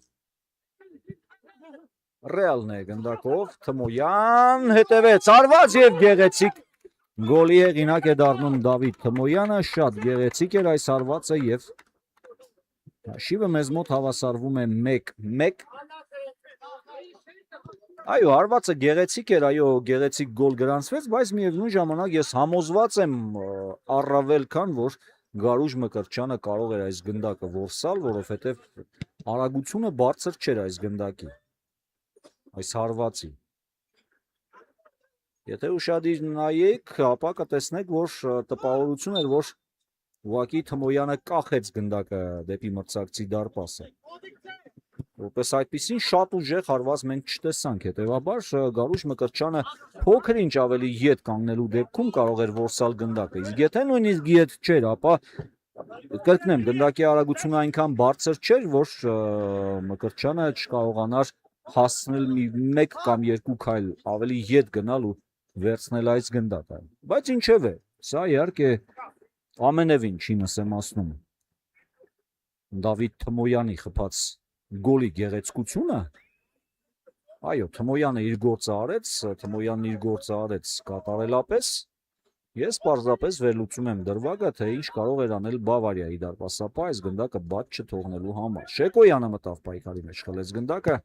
Ռեալն է գնդակով, Թմոյան հետևեց, արված եւ գեղեցիկ գոլի հեղինակ է դառնում Դավիթ Թմոյանը, շատ գեղեցիկ էր այս հարվածը եւ հաշիվը մեզ մոտ հավասարվում է 1-1։ Այո, հարվածը գեղեցիկ էր, այո, գեղեցիկ գոլ գրանցվեց, բայց միևնույն ժամանակ ես համոզված եմ առավել քան որ Գարուժ Մկրտչյանը կարող էր այս գնդակը որսալ, որովհետև արագությունը բարձր չէր այս գնդակի, այս հարվածի։ Եթե ուշադիր նայեք, ապա կտեսնեք, որ տպավորություն էր, որ ուղղակի Թմոյանը կախեց գնդակը դեպի մրցակցի դարպասը։ Որպես այդպեսին շատ ուժեղ հարված մենք չտեսանք, հետևաբար Գարուժ Մկրտչյանը փոքր ինչ ավելի ետ կանգնելու դեպքում կարող էր որսալ գնդակը, իսկ եթե նույնիսկ ետ չէր, ապա կրկնեմ, գնդակի արագությունը այնքան բարձր չէր, որ Մկրտչյանը չկարողանար հասցնել մեկ կամ երկու քայլ ավելի ետ գնալ ու վերցնել այս գնդակը, բայց ինչևէ, սա իհարկե ամենևին չի նսեմացնում Դավիթ Թմոյանի խփած գոլի գեղեցկությունը, այո, Թմոյանը իր գործը արեց կատարելապես, ես պարզապես վերլուծում եմ դրվագը, թե ինչ կարող էր անել Բավարիայի դարպասապահ այս գնդակը բաց չթողնելու համար։ Շեկոյանը մտավ պայքարի մեջ, խլեց գնդակը,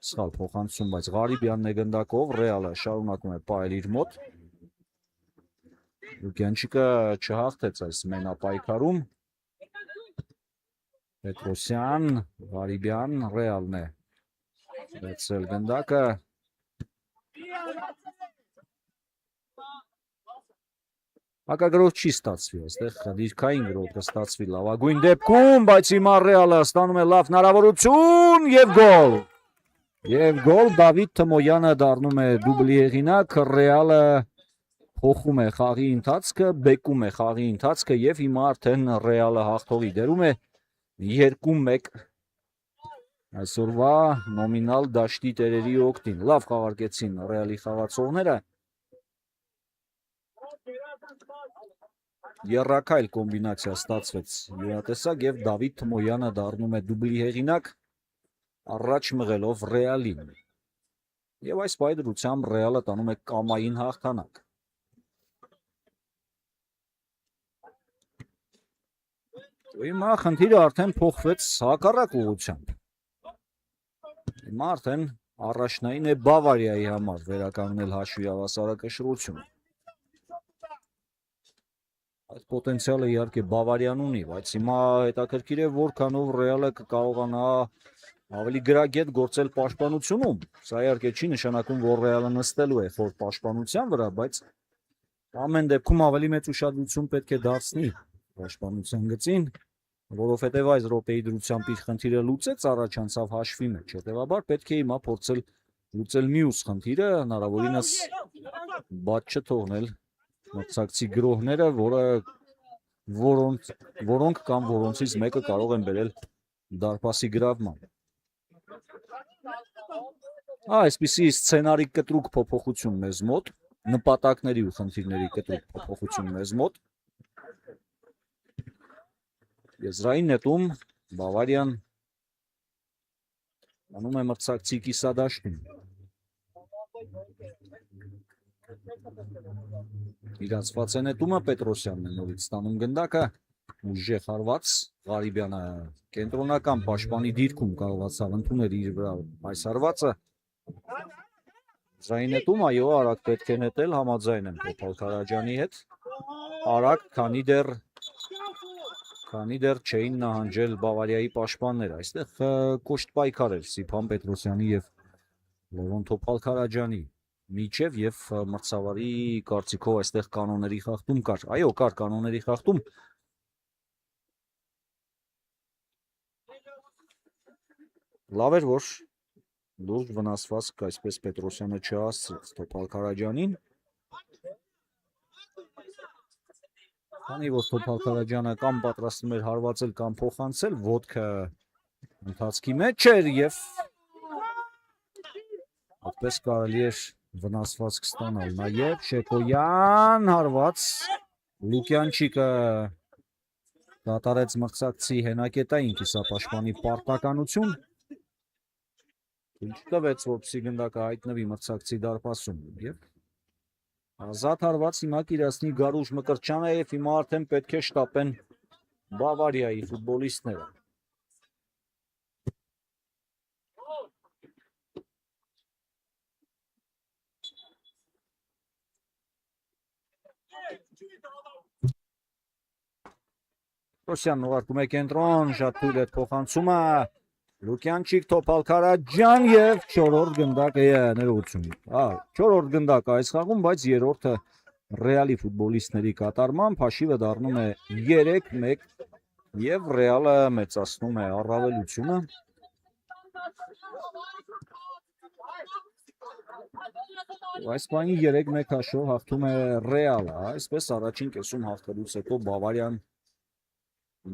սխալ փոխանցում, բայց Ղարիբյանն է գնդակով, Ռեալը շարունակում է պահել իր մոտ։ Լուկյանչիկը չհաղթեց այս մենապայքարում։ Պետրոսյան, Ղարիբյան, Ռեալն է վերցրել գնդակը։ Հակագրով չի ստացվի, այստեղ դիրքային գրով կստացվի լավագույն դեպքում, բայց հիմա Ռեալը ստանում է լավ հնարավորություն եւ գոլ։ Եվ գոլ, Դավիթ Թմոյանը դառնում է դուբլի հեղինակ, Ռեալը փոխում է խաղի ընթացքը, բեկում է խաղի ընթացքը եւ հիմա արդեն Ռեալը հաղթողի դերում է 2-1 այսօրվա նոմինալ դաշտի տերերի օգտին։ Լավ խաղարկեցին Ռեալի խաղացողները։ Եռակայլ կոմբինացիա ստացվեց յուրատեսակ եւ Դավիթ Թմոյանը դառնում է դուբլի հեղինակ, առաջ մղելով Ռեալին։ Եվ այս պայդրությամբ Ռեալը տանում է կամային հաղթանակ։ Հիմա խնդիրը արդեն փոխվեց հակառակ ուղղությամբ։ Հիմա արդեն առաջնային է Բավարիայի համար վերականգնել հաշվի հավասարակշռությունը։ Այդ պոտենցիալը իհարկե Բավարիան ունի, բայց հիմա հետաքրքիր է որքանով Ռեալը կկարողանա ավելի գրագետ գործել պաշտպանությունում։ Սա իհարկե չի նշանակում, որ Ռեալը նստելու է խոր պաշտպանության վրա, բայց ամեն դեպքում ավելի մեծ ուշադրություն պետք է դարձնի պաշտպանության գծին, որովհետև այս րոպեի դրությամբ իր խնդիրը լուծեց, առաջանցավ հաշվի մեջ, հետևաբար պետք է հիմա փորձել լուծել մյուս խնդիրը, հնարավորինս բաց չթողնել մրցակցի գրոհները, որոնք կամ որոնցից մեկը կարող են բերել դարպասի գրավման։ Այսպիսի սցենարի կտրուկ փոփոխություն մեզ մոտ, նպատակների ու խնդիրների կտրուկ փոփոխություն մեզ մոտ։ Եզրային նետում Բավարիան անում է մրցակցի կիսադաշտում։ Իրացված է նետումը, Պետրոսյանն է նորից ստանում գնդակը, ուժեղ հարված, Ղարիբյանը կենտրոնական պաշտպանի դիրքում կարողացավ ընդունել իր վրա այս հարվածը։ Եզրային նետում, այո, արագ պետք է նետել, համաձայն եմ Տոփալ Քարաջյանի հետ։ Արագ, քանի դեռ չէին նահանջել Բավարիայի պաշտպանները։ Այստեղ կոշտ պայքար էր Սիփան Պետրոսյանի եւ Լևոն Տոփալ Քարաջյանի միջև եւ մրցավարի կարծիքով այստեղ կանոնների խախտում կար։ Այո, կար կանոնների խախտում։ Լավ էր, որ լուրջ վնասվածք այսպես Պետրոսյանը չհասցրեց Տոփալ Քարաջյանին։ Քանի որ Տոփալ Քարաջյանը կամ պատրաստվում էր հարվածել կամ փոխանցել, ոտքը ընթացքի մեջ էր եւ այդպես կարելի էր վնասվածք ստանալ։ Նաեւ Շեկոյան հարված, Լուկյանչիկը կատարեց մրցակցի հենակետային կիսապաշտպանի պարտականություն։ Ինչ տվեց, որպեսզի գնդակը հայտնվի մրցակցի դարպասում եւ ազատ հարված հիմա կիրացնի Գարուժ Մկրտչյանը եւ հիմա արդեն պետք է շտապեն Բավարիայի ֆուտբոլիստները։ Ռոսիան ուղարկում է կենտրոն, շատ թույլ է փոխանցումը, Լուկյանչիկ Թոփալքարաջյան եւ 4-րդ գնդակը ներողություն։ 4-րդ գնդակը այս խաղում, բայց երրորդը Ռեալի ֆուտբոլիստների կատարմամբ հաշիվը դառնում է 3-1 եւ Ռեալը մեծացնում է առավելությունը։ Այս բանի 3-1 հաշվով հաղթում է Ռեալը, այսպես առաջին կեսում հաղթելուց հետո Բավարիան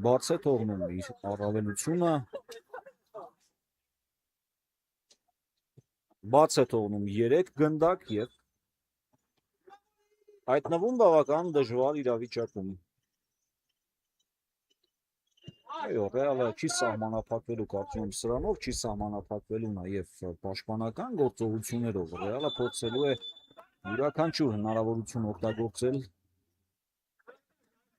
բաց է թողնում իր առավելությունը, բաց է թողնում 3 գնդակ եւ հայտնվում բավական դժվար իրավիճակում։ Այո, Ռեալը չի սահմանափակվելու կարծում սրանով, չի սահմանափակվելու նաև պաշտպանական գործողություններով։ Ռեալը փորձելու է յուրաքանչյուր հնարավորություն օգտագործել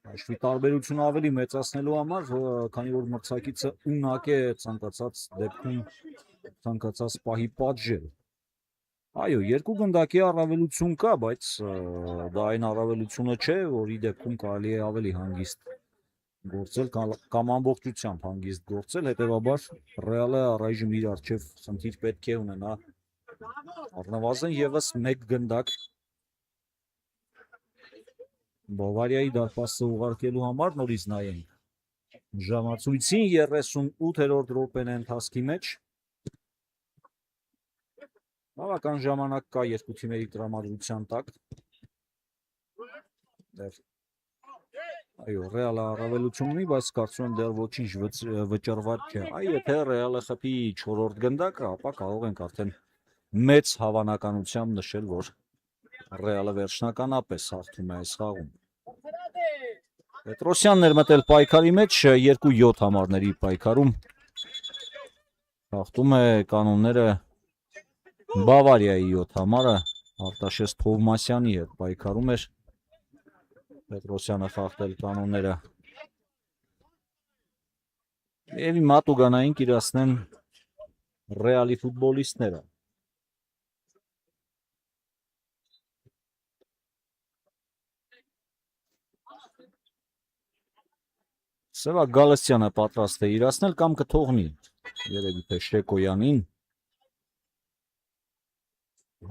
հաշվի տարբերությունը ավելի մեծացնելու համար, քանի որ մրցակիցը ունակ է ցանկացած դեպքում ցանկացած պահի պատժել։ Այո, 2 գնդակի առավելություն կա, բայց դա այն առավելությունը չէ, որի դեպքում կարելի է ավելի հանգիստ գործել կամ ամբողջությամբ հանգիստ գործել, հետևաբար Ռեալը առայժմ իր առջև խնդիր պետք է ունենա առնվազն եւս 1 գնդակ Բավարիայի դարպասը ուղարկելու համար։ Նորից նայենք ժամացույցին, 38-րդ րոպեն է ընթացքի մեջ, բավական ժամանակ կա երկու թիմերի տրամադրության տակ։ Այո, Ռեալը առավելություն ունի, բայց կարծում եմ դեռ ոչինչ վճռված չէ։ Այ եթե Ռեալը խփի 4-րդ գնդակը, ապա կարող ենք արդեն մեծ հավանականությամբ նշել, որ Ռեալը վերջնականապես հաղթում է այս խաղում։ Պետրոսյանն էր մտել պայքարի մեջ, 2-7 համարների պայքարում հաղթում է կանոնները Բավարիայի 7 համարը, Արտաշես Թովմասյանի հետ պայքարում էր Պետրոսյանը խախտել կանոնները եւ հիմա տուգանային կիրացնեն Ռեալի ֆուտբոլիստները։ Սևակ Գալստյանը պատրաստ է իրացնել կամ կթողնի երևի թե Շեկոյանին։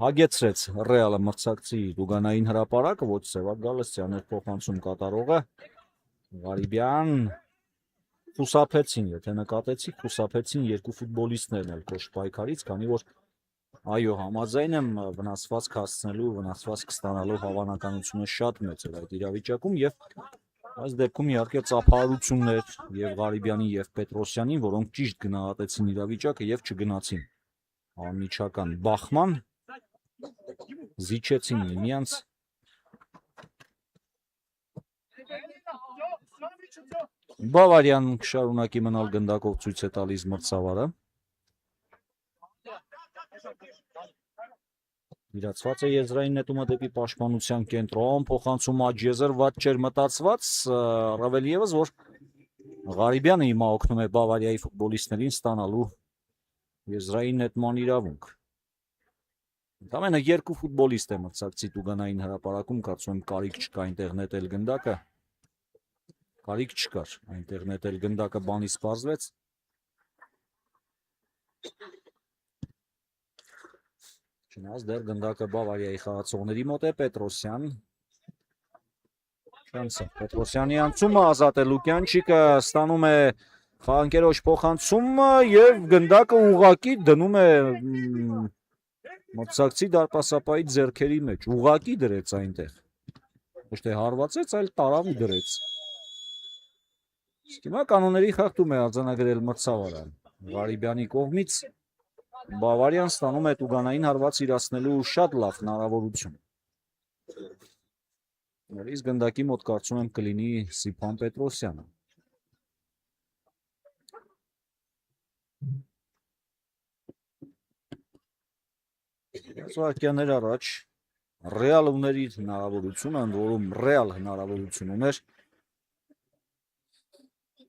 Հագեցրեց Ռեալը մրցակցի տուգանային հրապարակը, ոչ Սևակ Գալստյանը փոխանցում կատարողը Ղարիբյան խուսափեցին, եթե նկատեցիք, խուսափեցին երկու ֆուտբոլիստներն էլ կոշտ պայքարից, քանի որ այո, համաձայն եմ, վնասվածք հասցնելու, վնասվածք ստանալու հավանականությունը շատ մեծ էր այդ իրավիճակում եւ այս դեպքում իհարկե ծափահարություններ եւ Ղարիբյանի եւ Պետրոսյանի, որոնք ճիշտ գնահատեցին իրավիճակը եւ չգնացին անմիջական բախման, զիջեցին միմյանց։ Բավարիան շարունակի մնալ գնդակով ցույց է տալիս մրցավարը։ Իրացված է եզրային նետումը դեպի պաշտպանության կենտրոն, փոխանցում աջեզրված չէր մտածված, առավել եւս որ Ղարիբյանը հիմա օգնում է Բավարիայի ֆուտբոլիստներին ստանալու եզրային նետման իրավունք։ Ընդամենը 2 ֆուտբոլիստ է մրցակցի տուգանային հրապարակում, կարծում եմ կարիք չկա այնտեղ նետել գնդակը։ Կարիք չկար այնտեղ նետել գնդակը, բանի սպառվեց։ Չնայած դեռ գնդակը Բավարիայի խաղացողների մոտ է, Պետրոսյան։ Պետրոսյանի անցումը ազատ է Լուկյանչիկը, ստանում է խաղանկերոջ փոխանցումը եւ գնդակը ուղակի դնում է մրցակցի դարպասապայի ձեռքերի մեջ, ուղակի դրեց այնտեղ։ Ոչ թե հարվածեց, այլ տարավ ու դրեց։ Իսկ հիմա կանոնների խախտում է արձանագրել մրցավարը։ Ղարիբյանի կողմից Բավարիան ստանում է տուգանային հարված իրացնելու շատ լավ հնարավորություն։ Նորից գնդակի մոտ կարծում եմ կլինի Սիփան Պետրոսյանը։ Վարքյաններ առաջ Ռեալ ուներ իր հնարավորությունը, ընդ որում Ռեալ հնարավորություն ուներ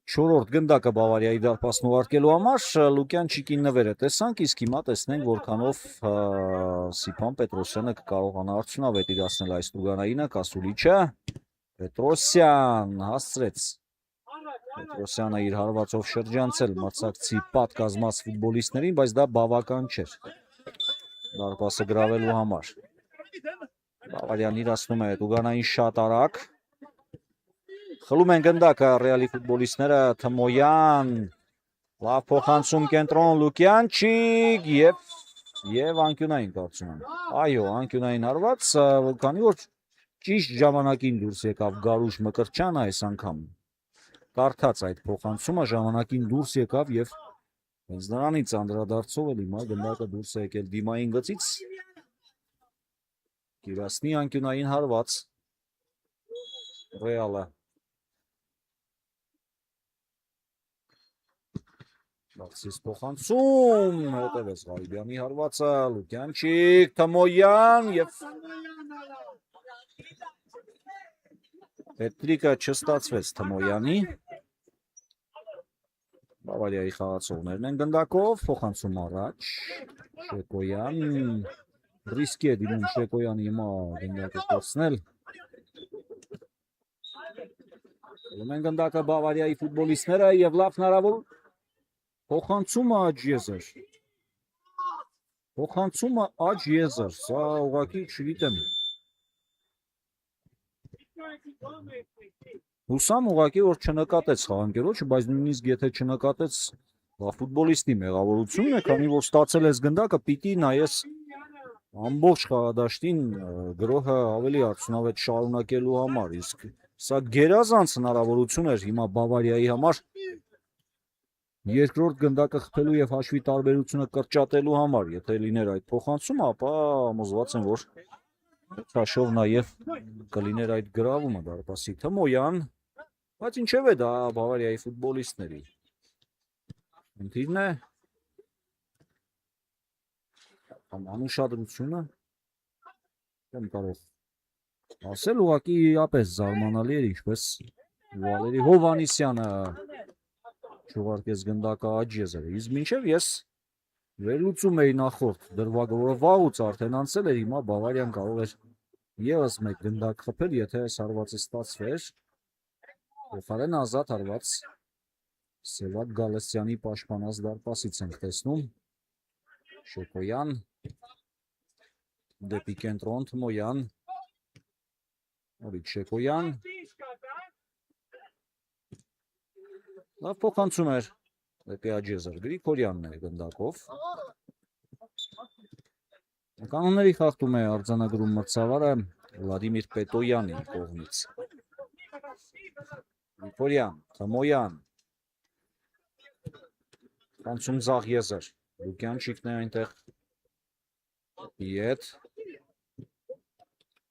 4-րդ գնդակը Բավարիայի դարպասն ուղարկելու համար Լուկյան Չիկին նվերը տեսանք, իսկ հիմա տեսնենք որքանով Սիփան Պետրոսյանը կկարողանա արդյունավետ իրացնել այս տուգանայինը, Կասուլիչը Պետրոսյան հասցրեց Պետրոսյանը իր հարվածով շրջանցել մրցակցի պատկազմած ֆուտբոլիստներին, բայց դա բավական չէր դարպասը գրավելու համար։ Բավարիան իրացնում է տուգանային շատ արագ։ Խլում են գնդակը Ռեալի ֆուտբոլիստները, Թմոյան, լավ փոխանցում կենտրոն Լուկյանչիկ եւ անկյունային կարծում եմ։ Այո, անկյունային հարված, քանի որ ճիշտ ժամանակին դուրս եկավ Գարուշ Մկրտչյանը այս անգամ։ Կարդաց այդ փոխանցումը, ժամանակին դուրս եկավ եւ հենց նրանից անդրադարձով էլ հիմա գնդակը դուրս է եկել դիմային գծից։ Կիրասնի անկյունային հարված Ռեալը։ Բացիս փոխանցում, հետևեց Ղարիբյանի հարվածը, Լուկյանչիկ, Թմոյան եւ Պետրիկը չստացվեց Թմոյանի։ Բավարիայի խաղացողներն են գնդակով, փոխանցում առաջ, Շեկոյան, ռիսկի է դիմում Շեկոյանի հիմա գնդակը կորցնել։ Ում են գնդակը Բավարիայի ֆուտբոլիստները եւ լավ հնարավոր Փոխանցումը աջ եզր, սա ուղղակի չգիտեմ, հուսամ ուղղակի որ չնկատեց խաղանկերոջը, բայց նույնիսկ եթե չնկատեց ֆուտբոլիստի մեղավորությունն է, քանի որ ստացել ես գնդակը, պիտի նայես ամբողջ խաղադաշտին գրոհը ավելի արդյունավետ շարունակելու համար, իսկ սա գերազանց հնարավորություն էր հիմա Բավարիայի համար երկրորդ գնդակը խփելու եւ հաշվի տարբերությունը կրճատելու համար, եթե լիներ այդ փոխանցումը, ապա համոզված եմ, որ հաշով նաեւ կլիներ այդ գրավումը դարպասի Թմոյան, բայց ինչեւ է դա Բավարիայի ֆուտբոլիստների ընթիրն է անուշադրությունը չեմ կարող ասել, ուղղակի իրապես զարմանալի էր, ինչպես Վալերի Հովհաննիսյանը չուղարկեց գնդակը աջ եզրը, իսկ մինչև ես վերլուծում էի նախորդ դրվագը, որը վաղուց արդեն անցել էր, հիմա Բավարիան կարող էր եւս մեկ գնդակ խփել, եթե այս հարվածը ստացվեր, փոխարեն ազատ հարված Սևակ Գալստյանի պաշտպանած դարպասից ենք տեսնում, Շեկոյան, դեպի կենտրոն Թմոյան, նորից Շեկոյան, լավ փոխանցում էր դեպի աջ եզր, Գրիգորյանն է գնդակով։ Կանոնների խախտում է արձանագրում մրցավարը Վլադիմիր Պետոյանի կողմից։ Գրիգորյան, Թմոյան, փոխանցում ձախ եզր, Լուկյանչիկն է այնտեղ Իետ,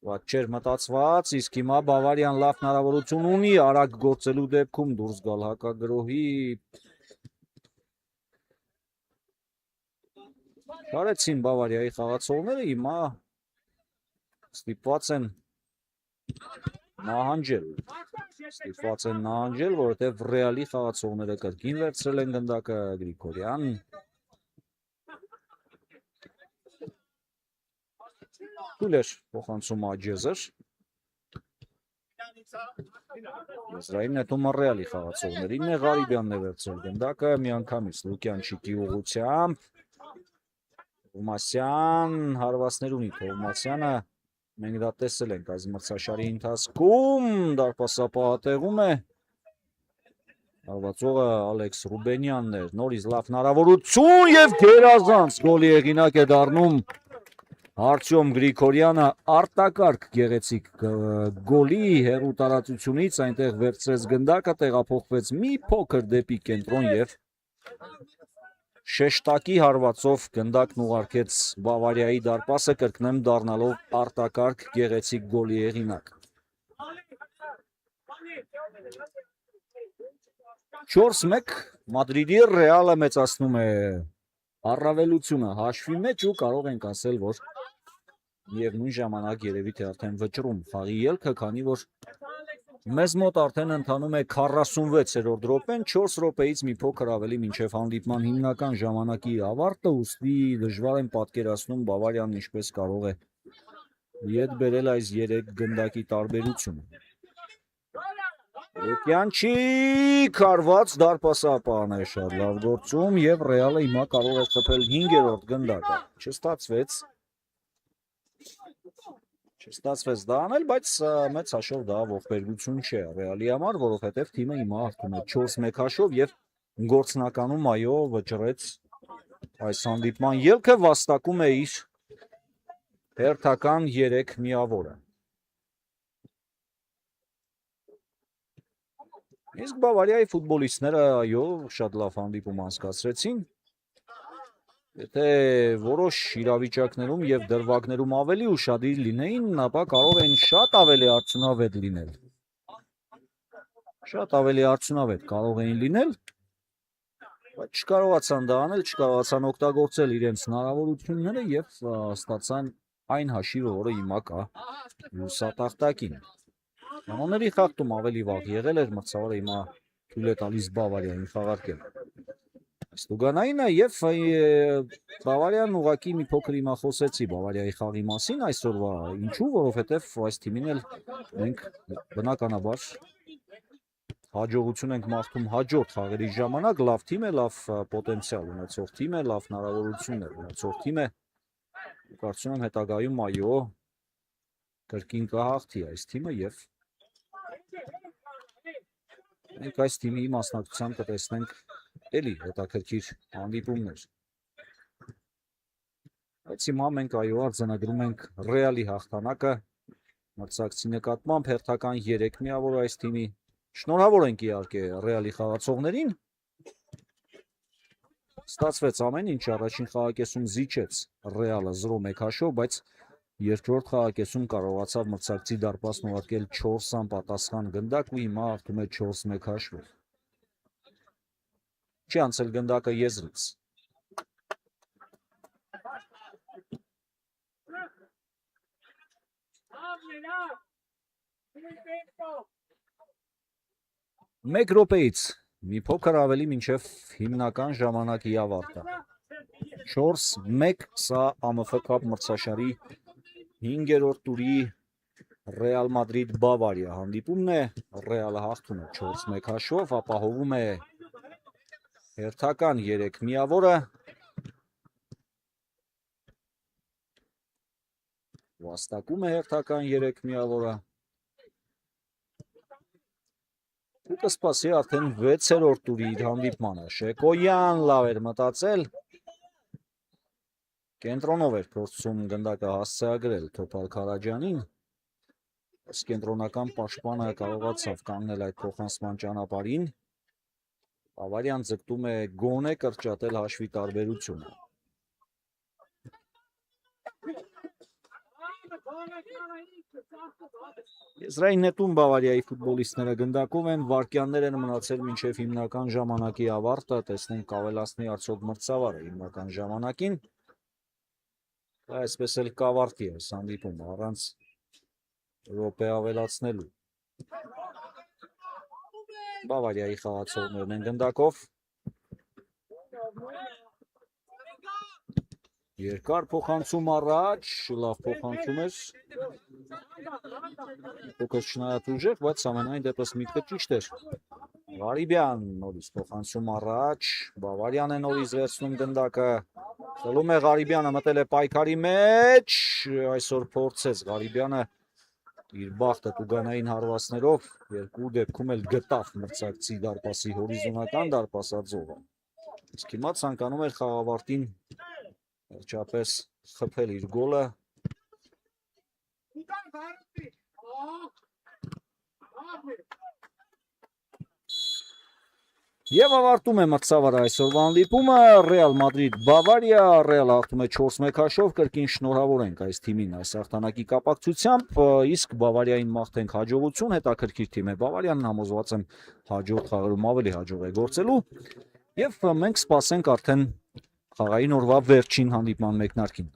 Ված չէր մտածված, իսկ հիմա Բավարիան լավ հնարավորություն ունի արագ գործելու դեպքում դուրս գալ հակագրոհի Շարեցին Բավարիայի խաղացողները, հիմա ստիպված են նահանջել, որովհետև Ռեալի խաղացողները կրկին վերցրել են գնդակը Գրիգորյան Թույլ էր փոխանցում աջ եզր Եզրային նետումը Ռեալի խաղացողներին է, Ղարիբյանն է վերցրել գնդակը միանգամից Լուկյանչիկի ուղղությամբ Թովմասյան հարվածներ ունի Թովմասյանը մենք դա տեսել ենք այս մրցաշարի ընթացքում դարպասապահատեղում է հարվածողը Ալեքս Ռուբենյանն էր նորից լավ հնարավորություն եւ գերազանց գոլի հեղինակ է դառնում Արտյոմ Գրիգորյանը արտակարգ գեղեցիկ գոլի հեռու տարածությունից այնտեղ վերցրեց գնդակը, տեղափոխվեց մի փոքր դեպի կենտրոն եւ շեշտակի հարվածով գնդակն ուղարկեց Բավարիայի դարպասը, կրկնեմ դառնալով արտակարգ գեղեցիկ գոլի հեղինակ։ 4-1 Մադրիդի Ռեալը մեծացնում է առավելությունը հաշվի մեջ ու կարող ենք ասել, որ Եվ նույն ժամանակ երևի թե արդեն վճռում խաղի ելքը, քանի որ Մեզ մոտ արդեն ընթանում է 46-րդ րոպեն, 4 րոպեից մի փոքր ավելի մինչև հանդիպման հիմնական ժամանակի ավարտը, ուստի դժվար եմ պատկերացնում Բավարիան ինչպես կարող է ետ բերել այս 3 գնդակի տարբերությունը։ Լուկյանչի քարված դարպասապահն է շատ լավ գործում եւ Ռեալը հիմա կարող է խփել 5-րդ գնդակը։ Չստացվեց դա անել, բայց մեծ հաշվով դա ողբերգություն չէ Ռեալի համար, որովհետև թիմը հիմա հաղթում է 4-1 հաշվով եւ գործնականում այո վճռեց այս հանդիպման ելքը, վաստակում է իր հերթական 3 միավորը։ Իսկ Բավարիայի ֆուտբոլիստները այո շատ լավ հանդիպում անցկացրեցին։ Եթե որոշ իրավիճակներում եւ դրվագներում ավելի ուշադիր լինեին, ապա կարող էին շատ ավելի արդյունավետ լինել։ Շատ ավելի արդյունավետ կարող էին լինել, բայց չկարողացան դա անել, չկարողացան օգտագործել իրենց հնարավորությունները եւ ստացան այն հաշիվը, որը հիմա կա լուսատախտակին։ Կանոնների խախտում ավելի վաղ եղել էր, մրցավարը հիմա թույլ է տալիս Բավարիային խաղարկել։ Ստուգանայինը եւ Բավարիան ուղակի մի փոքր հիմա խոսեցի Բավարիայի խաղի մասին այսօրվա, ինչու, որովհետեւ այս թիմին էլ մենք բնականաբար հաջողություն ենք մաղթում հաջորդ խաղերի ժամանակ, լավ թիմ է, լավ պոտենցիալ ունեցող թիմ է, լավ հնարավորություններ ունեցող թիմ է։ Կարծում եմ հետագայում այո կրկին կհաղթի այս թիմը եւ մենք այս թիմի մասնակցությամբ կտեսնենք էլի հետաքրքիր հանդիպումներ։ Բայց հիմա մենք այո արձանագրում ենք Ռեալի հաղթանակը մրցակցի նկատմամբ հերթական 3 միավոր այս թիմի։ Շնորհավոր ենք իհարկե Ռեալի խաղացողներին։ Ստացվեց ամեն ինչ, առաջին խաղակեսում զիջեց Ռեալը 0-1 հաշվով, բայց երկրորդ խաղակեսում կարողացավ մրցակցի դարպասն ուղարկել 4 անպատասխան գնդակ ու հիմա հաղթում է 4-1 հաշվով։ Չի անցել գնդակը եզրից։ Մեկ րոպեից մի փոքր ավելի մինչև հիմնական ժամանակի ավարտը։ 4-1 սա ԱՄՖ կապ մրցաշարի 5-րդ տուրի Ռեալ Մադրիդ Բավարիա հանդիպումն է, Ռեալը հաղթում է 4-1 հաշվով, ապահովում է հերթական 3 միավորը, վաստակում է հերթական 3 միավորը ու կսպասի արդեն 6-րդ տուրի իր հանդիպմանը։ Շեկոյան լավ էր մտածել, կենտրոնով էր փորձում գնդակը հասցեագրել Թոփալ Քարաջյանին, բայց կենտրոնական պաշտպանը կարողացավ կանգնել այդ փոխանցման ճանապարհին։ Բավարիան ձգտում է գոնե կրճատել հաշվի տարբերությունը։ Եզրային նետում Բավարիայի ֆուտբոլիստները գնդակով են, վարկյաններ են մնացել մինչև հիմնական ժամանակի ավարտը, տեսնենք կավելացնի արդյոք մրցավարը հիմնական ժամանակին։ Այսպես էլ կավարտի է հանդիպումը առանց րոպե ավելացնելու։ Բավարիայի խաղացողներն են գնդակով։ Երկար փոխանցում առաջ, լավ փոխանցում էր։ Փոքր չնայած ուժեղ, բայց ամենայն դեպս միտքը ճիշտ էր։ Ղարիբյան նորից փոխանցում առաջ, Բավարիան է նորից վերցնում գնդակը։ Խլում է Ղարիբյանը, մտել է պայքարի մեջ, այսօր փորձեց Ղարիբյանը իր բախտը տուգանային հարվածներով, երկու դեպքում էլ գտավ մրցակցի դարպասի հորիզոնական դարպասաձողը։ Իսկ հիմա ցանկանում էր խաղավարտին վերջապես խփել իր գոլը։ Եվ ավարտում է մրցավարը այսօրվա հանդիպումը Ռեալ Մադրիդ Բավարիա, Ռեալը հաղթում է 4-1 հաշվով, կրկին շնորհավոր ենք այս թիմին այս հաղթանակի կապակցությամբ, իսկ Բավարիային մաղթենք հաջողություն, հետաքրքիր թիմ է Բավարիան, համոզված եմ հաջորդ խաղերում ավելի հաջող է գործելու, եւ մենք սպասենք արդեն խաղային օրվա վերջին հանդիպման մեկնարկին։